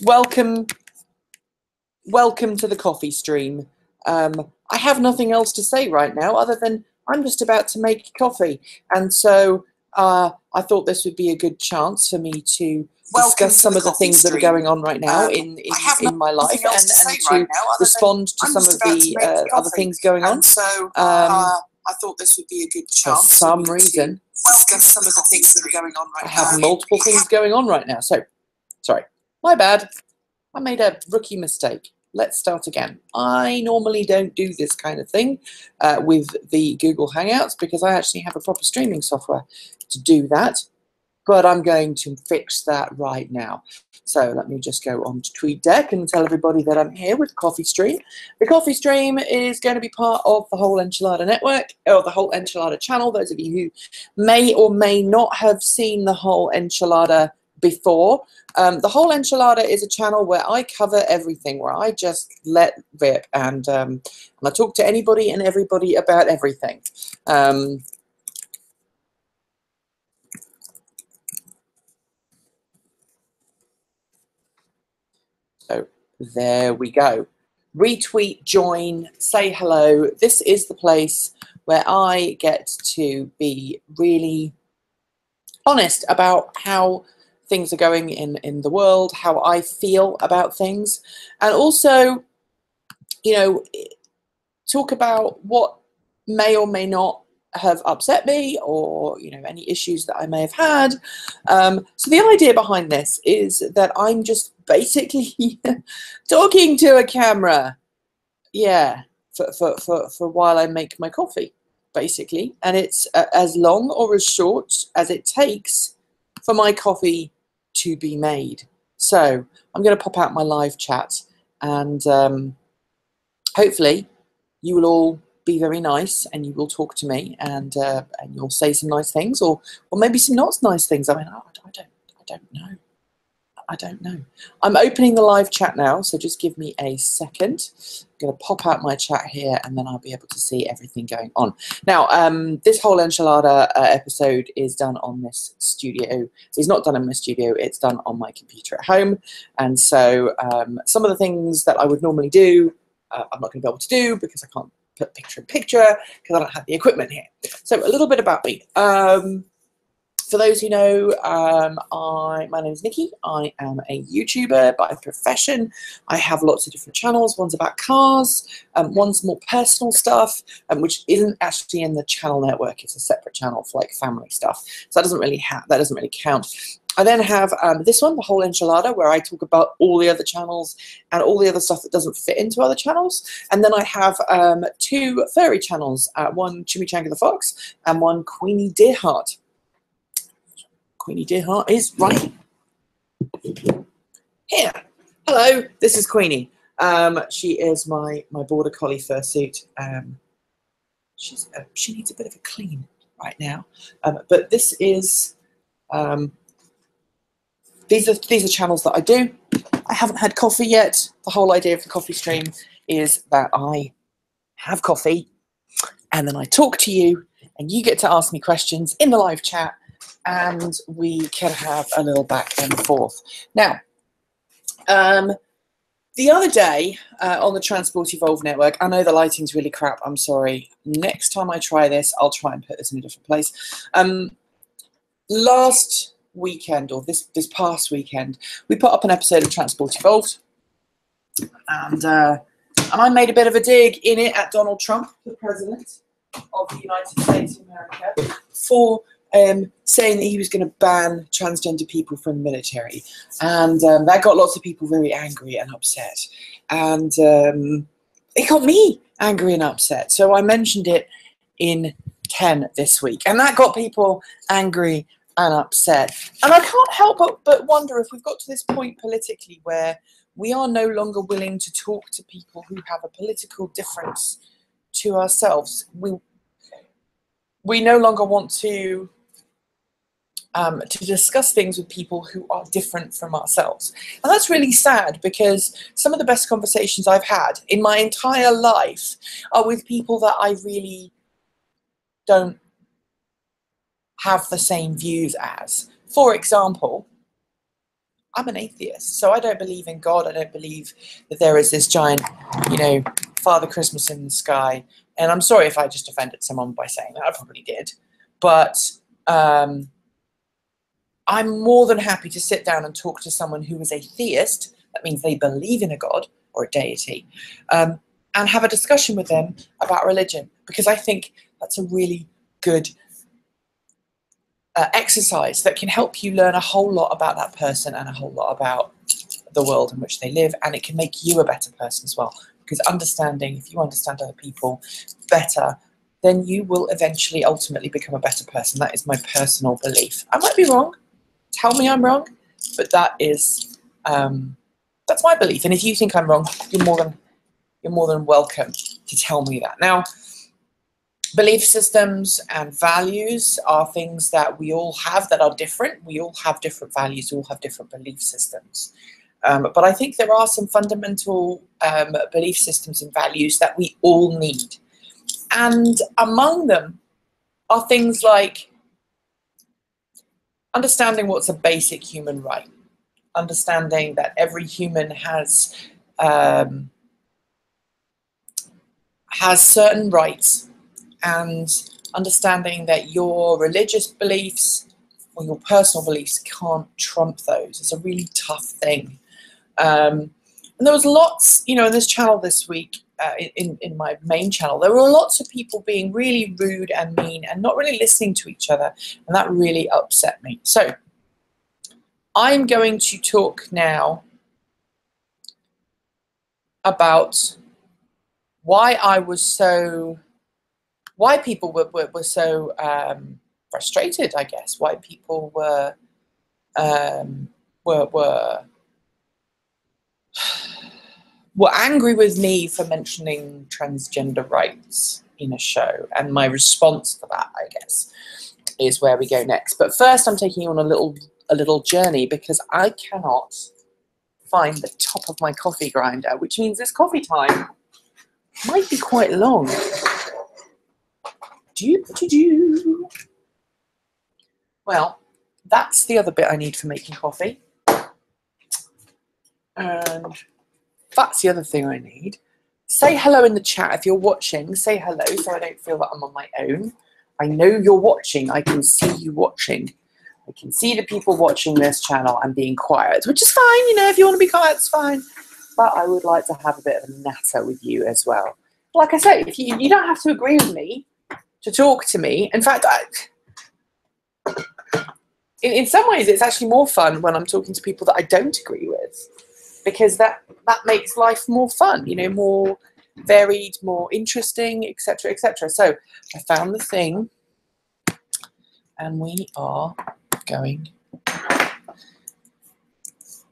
Welcome to the CoffeeStream. I have nothing else to say right now other than I'm just about to make coffee, and so I thought this would be a good chance for me to discuss some of the things that are going on right now in my life, and to respond to some of the other things going on. I thought this would be a good chance. For some reason, discuss some of the things that are going on right now. I have multiple things going on right now. So, sorry, my bad. I made a rookie mistake. Let's start again. I normally don't do this kind of thing with the Google Hangouts because I actually have a proper streaming software to do that. But I'm going to fix that right now. So let me just go on to TweetDeck and tell everybody that I'm here with CoffeeStream. The CoffeeStream is going to be part of the whole Enchilada network, or the whole Enchilada channel. Those of you who may or may not have seen the whole Enchilada before. The whole Enchilada is a channel where I cover everything, where I just let rip, and I talk to anybody and everybody about everything. So there we go. Retweet, join, say hello. This is the place where I get to be really honest about how things are going in the world, how I feel about things, and also, you know, talk about what may or may not have upset me, or, you know, any issues that I may have had. So the idea behind this is that I'm just basically talking to a camera, yeah, for while I make my coffee, basically, and it's as long or as short as it takes for my coffee to be made. So I'm going to pop out my live chat, and hopefully you will all be very nice, and you will talk to me, and you'll say some nice things, or maybe some not nice things. I mean, I don't know. I'm opening the live chat now, so just give me a second. I'm going to pop out my chat here, and then I'll be able to see everything going on. Now, this whole Enchilada episode is done on this studio. It's not done in my studio, it's done on my computer at home. And so some of the things that I would normally do, I'm not going to be able to do because I can't put picture in picture because I don't have the equipment here. So a little bit about me. For those who know, my name is Nikki. I am a YouTuber by profession. I have lots of different channels. One's about cars, one's more personal stuff, which isn't actually in the channel network. It's a separate channel for like family stuff. So that doesn't really count. I then have this one, the whole Enchilada, where I talk about all the other channels and all the other stuff that doesn't fit into other channels. And then I have two furry channels, one Chimichanga the Fox and one Queenie Deerheart. Queenie Deerheart is right here. Hello, this is Queenie. She is my border collie fursuit. She needs a bit of a clean right now, but this is these are channels that I do. I haven't had coffee yet. The whole idea of the CoffeeStream is that I have coffee, and then I talk to you, and you get to ask me questions in the live chat, and we can have a little back and forth. Now, the other day on the Transport Evolve network, I know the lighting's really crap, I'm sorry. Next time I try this, I'll try and put this in a different place. Last weekend, or this past weekend, we put up an episode of Transport Evolved, and I made a bit of a dig in it at Donald Trump, the President of the United States of America, for saying that he was going to ban transgender people from the military, and that got lots of people very angry and upset, and it got me angry and upset. So I mentioned it in 10 this week, and that got people angry and upset. And I can't help but wonder if we've got to this point politically where we are no longer willing to talk to people who have a political difference to ourselves. We no longer want to discuss things with people who are different from ourselves. And that's really sad, because some of the best conversations I've had in my entire life are with people that I really don't have the same views as. For example, I'm an atheist, so I don't believe in God. I don't believe that there is this giant, you know, Father Christmas in the sky. And I'm sorry if I just offended someone by saying that. I probably did. But I'm more than happy to sit down and talk to someone who is a theist. That means they believe in a God or a deity, and have a discussion with them about religion, because I think that's a really good exercise that can help you learn a whole lot about that person and a whole lot about the world in which they live, and it can make you a better person as well, because if you understand other people better, then you will eventually ultimately become a better person. That is my personal belief. I might be wrong, tell me I'm wrong, but that is that's my belief. And if you think I'm wrong, you're more than welcome to tell me that. Now, belief systems and values are things that we all have that are different. We all have different values, we all have different belief systems. But I think there are some fundamental belief systems and values that we all need. And among them are things like understanding what's a basic human right, understanding that every human has certain rights, and understanding that your religious beliefs or your personal beliefs can't trump those. It's a really tough thing. And there was lots, you know, in this channel this week, in my main channel, there were lots of people being really rude and mean and not really listening to each other, and that really upset me. So I'm going to talk now about why people were so frustrated, I guess, why people were angry with me for mentioning transgender rights in a show, and my response to that, I guess, is where we go next. But first, I'm taking you on a little journey, because I cannot find the top of my coffee grinder, which means this coffee time might be quite long. Well, that's the other bit I need for making coffee. And that's the other thing I need. Say hello in the chat if you're watching. Say hello so I don't feel that I'm on my own. I know you're watching. I can see you watching. I can see the people watching this channel and being quiet, which is fine. You know, if you want to be quiet, it's fine. But I would like to have a bit of a natter with you as well. Like I say, if you don't have to agree with me to talk to me. In fact, in some ways, it's actually more fun when I'm talking to people that I don't agree with, because that makes life more fun, you know, more varied, more interesting, etc., etc. So I found the thing, and we are going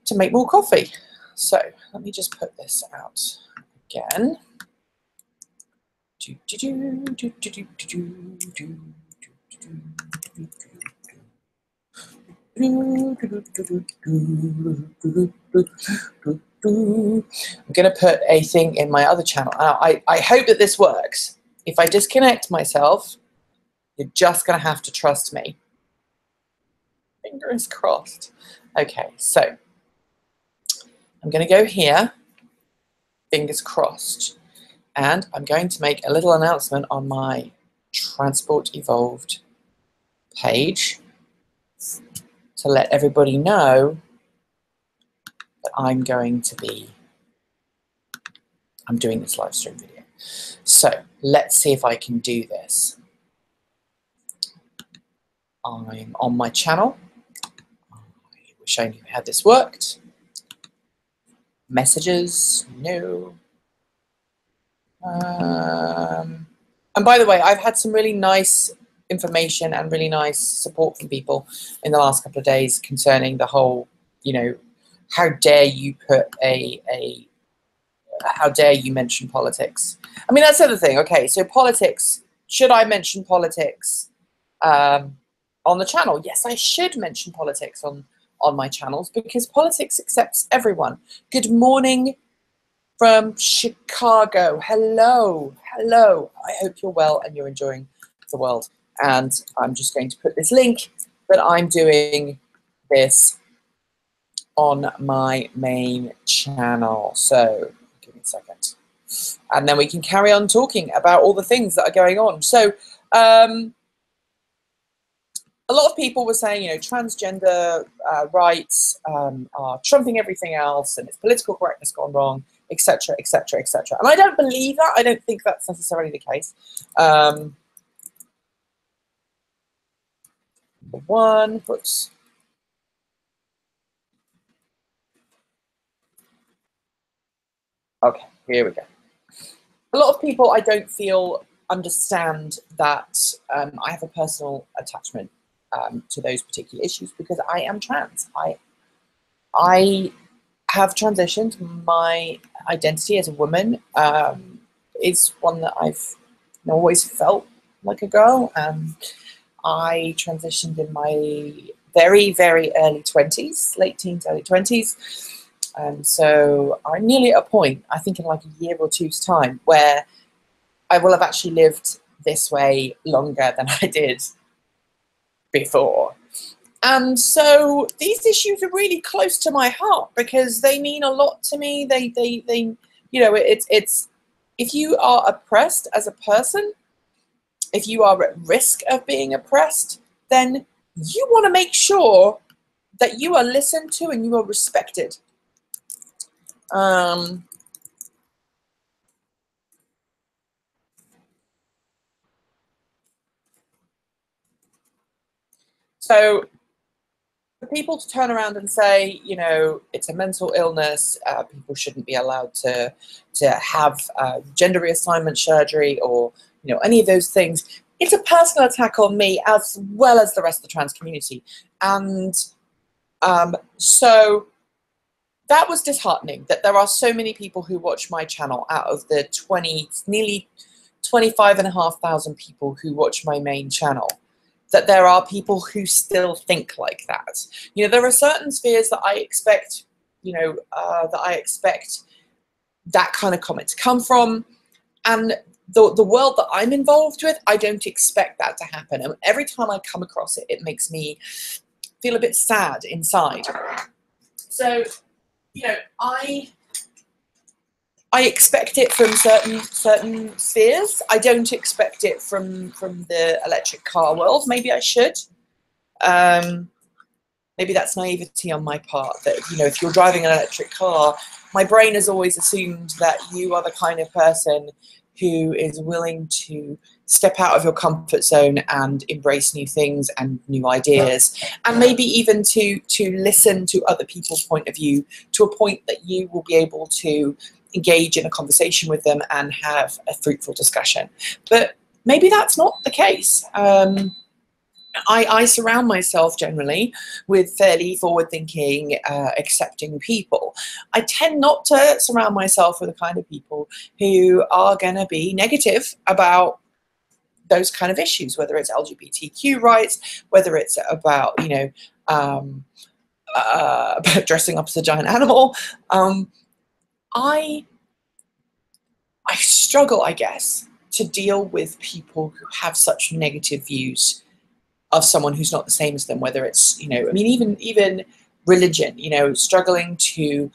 to make more coffee. So let me just put this out again. I'm going to put a thing in my other channel. Now, I hope that this works. If I disconnect myself, you're just going to have to trust me. Fingers crossed. Okay, so I'm going to go here, fingers crossed, and I'm going to make a little announcement on my Transport Evolved page to let everybody know that I'm doing this live stream video. So let's see if I can do this. I'm on my channel. I wish I knew how this worked. Messages, no. And by the way, I've had some really nice information and really nice support from people in the last couple of days concerning the whole, you know, how dare you put how dare you mention politics? I mean, that's the other thing. Okay, so politics, should I mention politics on the channel? Yes, I should mention politics on my channels, because politics accepts everyone. Good morning from Chicago. Hello, hello. I hope you're well and you're enjoying the world. And I'm just going to put this link that I'm doing this on my main channel. So give me a second. And then we can carry on talking about all the things that are going on. So a lot of people were saying, you know, transgender rights are trumping everything else, and it's political correctness gone wrong, etc., etc., etc. And I don't believe that. I don't think that's necessarily the case. Oops. Okay, here we go. A lot of people, I don't feel, understand that I have a personal attachment to those particular issues because I am trans. I have transitioned. My identity as a woman is one that I've always felt like a girl. I transitioned in my very, very early 20s, late teens, early 20s. So I'm nearly at a point, I think in like a year or two's time, where I will have actually lived this way longer than I did before. And so these issues are really close to my heart because they mean a lot to me. They you know, it's if you are oppressed as a person, if you are at risk of being oppressed, then you want to make sure that you are listened to and you are respected. So for people to turn around and say, you know, it's a mental illness, people shouldn't be allowed to have gender reassignment surgery or, you know, any of those things, it's a personal attack on me as well as the rest of the trans community. And so that was disheartening that there are so many people who watch my channel out of the nearly 25,500 people who watch my main channel, that there are people who still think like that. You know, there are certain spheres that I expect, you know, that kind of comment to come from. And the world that I'm involved with, I don't expect that to happen. And every time I come across it, it makes me feel a bit sad inside. So, you know, I expect it from certain spheres. I don't expect it from the electric car world. Maybe I should. Maybe that's naivety on my part, that, you know, if you're driving an electric car, my brain has always assumed that you are the kind of person who is willing to step out of your comfort zone and embrace new things and new ideas, and maybe even to listen to other people's point of view to a point that you will be able to engage in a conversation with them and have a fruitful discussion. But maybe that's not the case. I surround myself generally with fairly forward-thinking, accepting people. I tend not to surround myself with the kind of people who are going to be negative about those kind of issues, whether it's LGBTQ rights, whether it's about, you know, dressing up as a giant animal. I struggle, I guess, to deal with people who have such negative views of someone who's not the same as them, whether it's, you know, I mean, even religion, you know, struggling to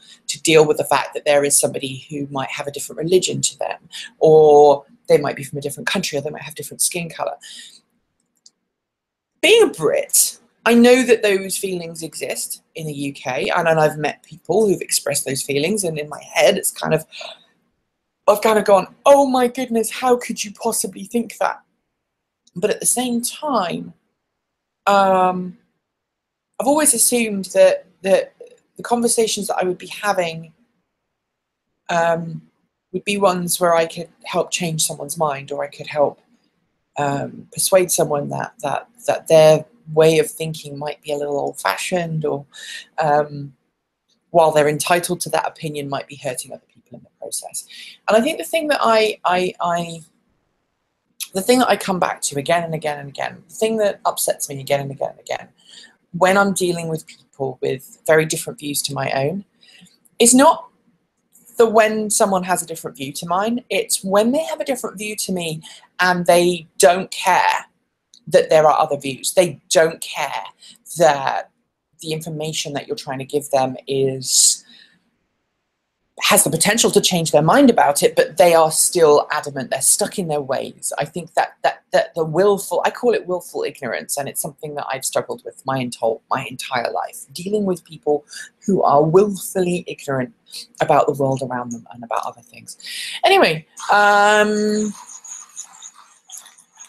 deal with the fact that there is somebody who might have a different religion to them, or they might be from a different country, or they might have different skin color. Being a Brit, I know that those feelings exist in the UK, and I've met people who've expressed those feelings, and in my head, it's kind of, I've kind of gone, oh my goodness, how could you possibly think that? But at the same time, I've always assumed that the conversations that I would be having would be ones where I could help change someone's mind, or I could help persuade someone that their way of thinking might be a little old-fashioned, or while they're entitled to that opinion, might be hurting other people in the process. And I think the thing that the thing that I come back to again and again and again, the thing that upsets me again and again and again, when I'm dealing with people with very different views to my own, is not when someone has a different view to mine, it's when they have a different view to me and they don't care that there are other views. They don't care that the information that you're trying to give them has the potential to change their mind about it, but they are still adamant. They're stuck in their ways. I think that the willful, I call it willful ignorance, and it's something that I've struggled with my entire life, dealing with people who are willfully ignorant about the world around them and about other things. Anyway,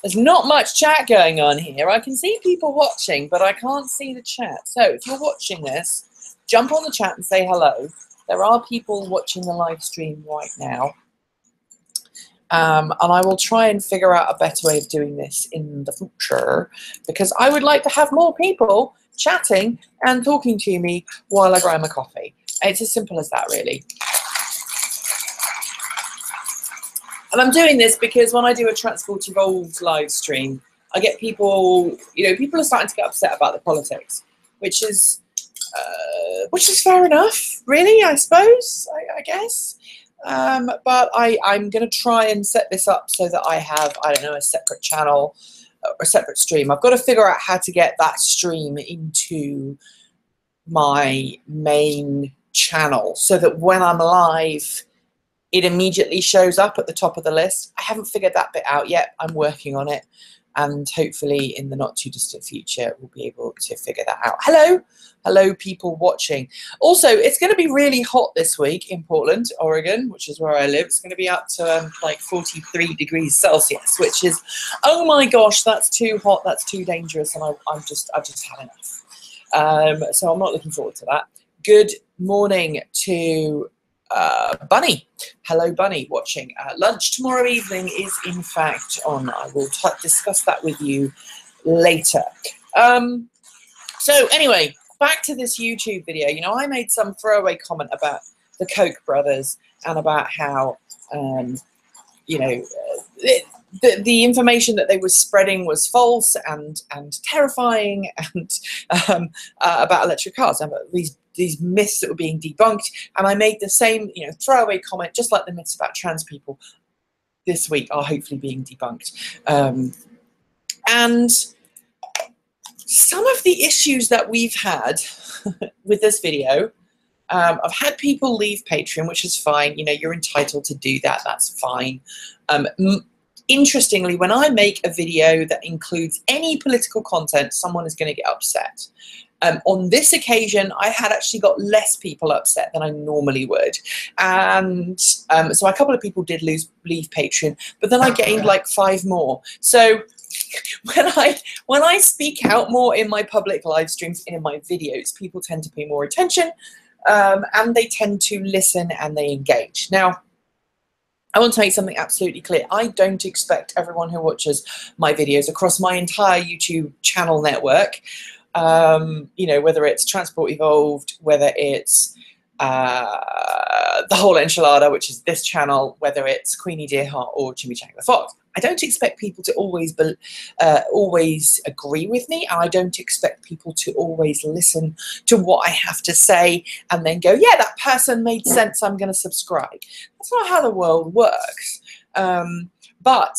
there's not much chat going on here. I can see people watching, but I can't see the chat. So if you're watching this, jump on the chat and say hello. There are people watching the live stream right now. And I will try and figure out a better way of doing this in the future, because I would like to have more people chatting and talking to me while I grind my coffee. It's as simple as that, really. And I'm doing this because when I do a Transport Evolved live stream, I get people, people are starting to get upset about the politics, which is fair enough, really, I suppose, I guess. But I'm going to try and set this up so that I have, I don't know, a separate channel or a separate stream. I've got to figure out how to get that stream into my main channel so that when I'm live, it immediately shows up at the top of the list. I haven't figured that bit out yet. I'm working on it. And hopefully in the not too distant future, we'll be able to figure that out. Hello, people watching. Also, it's going to be really hot this week in Portland, Oregon, which is where I live. It's going to be up to like 43 degrees Celsius, which is, oh my gosh, that's too hot. That's too dangerous. And I've just had enough. So I'm not looking forward to that. Good morning to Bunny. Hello, Bunny, watching. Lunch tomorrow evening is in fact on. I will discuss that with you later. So anyway, back to this YouTube video. I made some throwaway comment about the Koch brothers and about how, the information that they were spreading was false and terrifying, and about electric cars, and about these myths that were being debunked. And I made the same, throwaway comment, just like the myths about trans people this week are hopefully being debunked. And some of the issues that we've had with this video, I've had people leave Patreon, which is fine. You're entitled to do that. That's fine. Interestingly, when I make a video that includes any political content, someone is going to get upset. On this occasion, I had actually got less people upset than I normally would. And so a couple of people did leave Patreon, but then I gained like 5 more. So when I speak out more in my public live streams and in my videos, people tend to pay more attention, and they tend to listen and they engage. Now, I want to make something absolutely clear. I don't expect everyone who watches my videos across my entire YouTube channel network, whether it's Transport Evolved, whether it's The Whole Enchilada, which is this channel, whether it's Queenie Deerheart or Jimmy Chang the Fox. I don't expect people to always agree with me, and I don't expect people to always listen to what I have to say and then go, yeah, that person made sense, I'm going to subscribe. That's not how the world works. But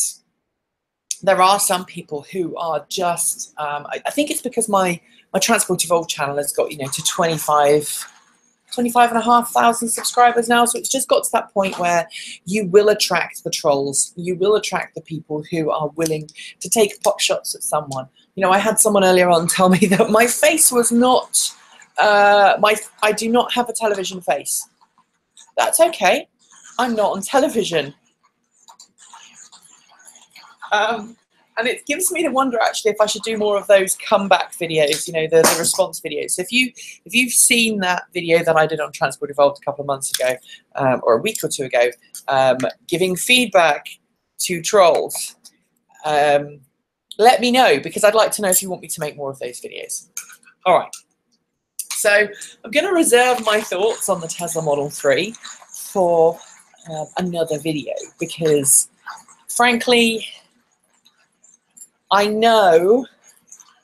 there are some people who are just, I think it's because my Transport Evolved channel has got, to 25,500 subscribers now. So it's just got to that point where you will attract the trolls. You will attract the people who are willing to take pot shots at someone. I had someone earlier on tell me that my face was not, I do not have a television face. That's okay. I'm not on television. And it gives me to wonder, actually, if I should do more of those comeback videos, the response videos. So if you've seen that video that I did on Transport Evolved a couple of months ago, or a week or two ago, giving feedback to trolls, let me know, because I'd like to know if you want me to make more of those videos. All right. So I'm going to reserve my thoughts on the Tesla Model 3 for another video, because, frankly, I know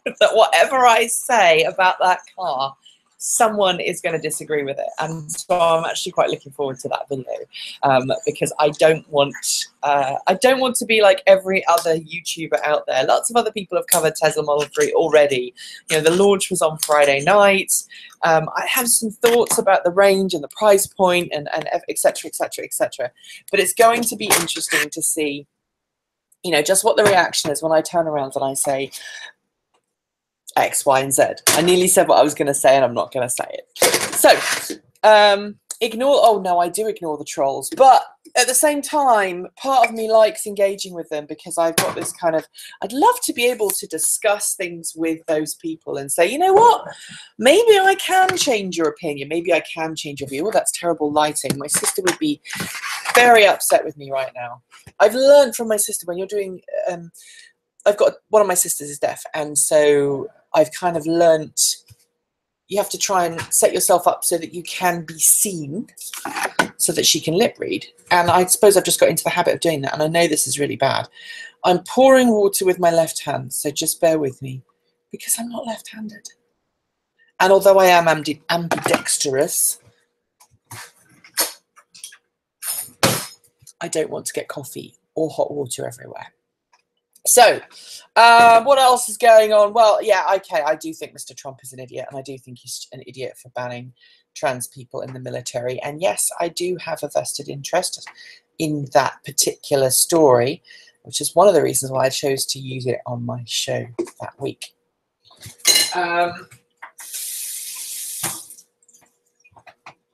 that whatever I say about that car someone is going to disagree with it. And so I'm actually quite looking forward to that video, because I don't want to be like every other YouTuber out there. Lots of other people have covered Tesla Model 3 already. You know, the launch was on Friday night. I have some thoughts about the range and the price point and et cetera, et cetera, et cetera. But it's going to be interesting to see, you know, just what the reaction is when I turn around and I say X, Y, and Z. I nearly said what I was going to say and I'm not going to say it. So, ignore, oh no, I do ignore the trolls. But at the same time, part of me likes engaging with them because I've got this kind of, I'd love to be able to discuss things with those people and say, you know what, maybe I can change your opinion. Maybe I can change your view. Oh, that's terrible lighting. My sister would be very upset with me right now. I've learned from my sister when you're doing, I've got, one of my sisters is deaf, and so I've kind of learnt you have to try and set yourself up so that you can be seen so that she can lip read. And I suppose I've just got into the habit of doing that, and I know this is really bad. I'm pouring water with my left hand, so just bear with me because I'm not left-handed. And although I am ambidextrous, I don't want to get coffee or hot water everywhere. So, what else is going on? Well, yeah, okay, I do think Mr. Trump is an idiot, and I do think he's an idiot for banning trans people in the military. And yes, I do have a vested interest in that particular story, which is one of the reasons why I chose to use it on my show that week.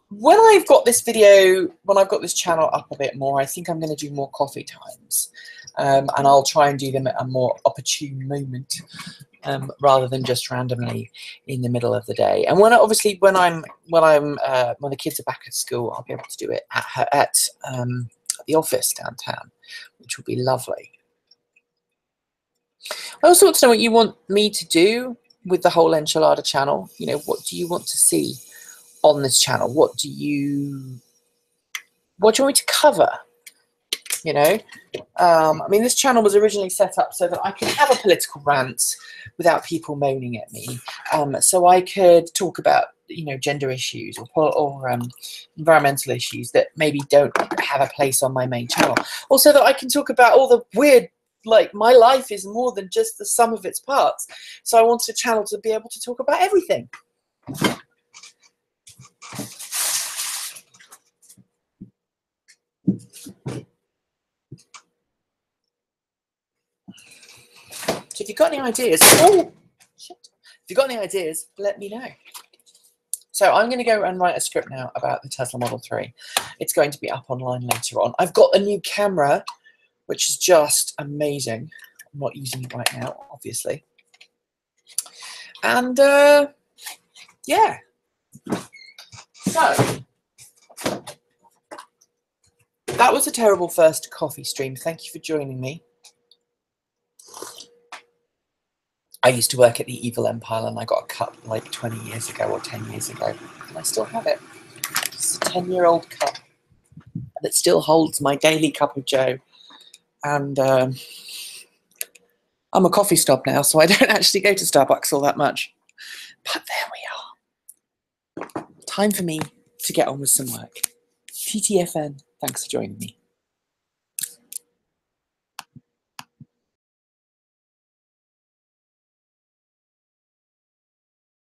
When I've got this video, when I've got this channel up a bit more, I think I'm going to do more coffee times. And I'll try and do them at a more opportune moment, rather than just randomly in the middle of the day. And when obviously when the kids are back at school, I'll be able to do it at the office downtown, which will be lovely. I also want to know what you want me to do with the whole enchilada channel. You know, what do you want to see on this channel? What do you want me to cover? You know, I mean, this channel was originally set up so that I could have a political rant without people moaning at me. So I could talk about, you know, gender issues or environmental issues that maybe don't have a place on my main channel. Also that I can talk about all the weird, like, my life is more than just the sum of its parts. So I wanted a channel to be able to talk about everything. So if you've got any ideas, oh, shit. If you've got any ideas, let me know. So I'm going to go and write a script now about the Tesla Model 3. It's going to be up online later on. I've got a new camera, which is just amazing. I'm not using it right now, obviously. And yeah. So that was a terrible first coffee stream. Thank you for joining me. I used to work at the Evil Empire, and I got a cup like 20 years ago or 10 years ago, and I still have it. It's a 10-year-old cup that still holds my daily cup of joe. And I'm a coffee snob now, so I don't actually go to Starbucks all that much. But there we are. Time for me to get on with some work. TTFN, thanks for joining me.